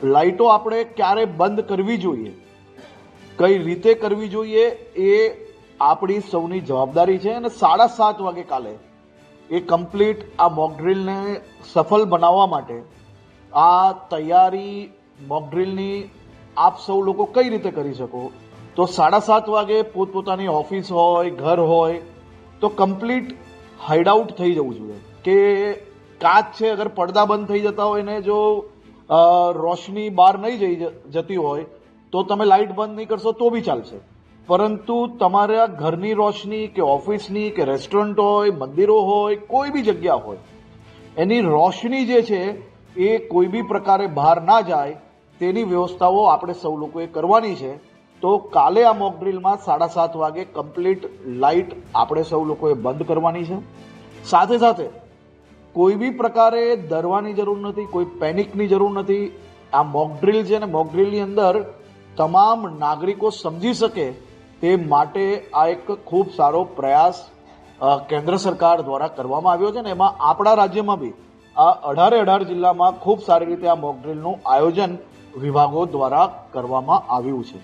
લાઇટો આપણે ક્યારે બંધ કરવી જોઈએ, કઈ રીતે કરવી જોઈએ, એ આપણી સૌની જવાબદારી છે. અને 7:30 વાગે કાલે એ કમ્પ્લીટ આ મોકડ્રીલને સફળ બનાવવા માટે આ તૈયારી મોકડ્રીલની આપ સૌ લોકો કઈ રીતે કરી શકો, તો 7:30 વાગે પોતપોતાની ઓફિસ હોય, ઘર હોય, તો કમ્પ્લીટ હાઇડ આઉટ થઈ જવું જોઈએ. કે કાચ છે, અગર પડદા બંધ થઈ જતા હોય ને જો રોશની બહાર નહીં જતી હોય તો તમે લાઇટ બંધ નહીં કરશો તો બી ચાલશે, પરંતુ તમારા ઘરની રોશની કે ઓફિસની કે રેસ્ટોરન્ટ હોય, મંદિરો હોય, કોઈ બી જગ્યા હોય, એની રોશની જે છે એ કોઈ બી પ્રકારે બહાર ના જાય તેની વ્યવસ્થાઓ આપણે સૌ લોકોએ કરવાની છે. તો કાલે આ મોકડ્રીલમાં 7:30 વાગે કમ્પ્લીટ લાઇટ આપણે સૌ લોકોએ બંધ કરવાની છે. સાથે સાથે કોઈ બી પ્રકારે ડરવાની જરૂર નથી, કોઈ પેનિકની જરૂર નથી. આ મોકડ્રીલ છે ને મોકડ્રીલની અંદર તમામ નાગરિકો સમજી શકે તે માટે આ એક ખૂબ સારો પ્રયાસ કેન્દ્ર સરકાર દ્વારા કરવામાં આવ્યો છે. ને એમાં આપણા રાજ્યમાં બી આ 18 જિલ્લામાં ખૂબ સારી રીતે આ મોકડ્રીલનું આયોજન વિભાગો દ્વારા કરવામાં આવ્યું છે.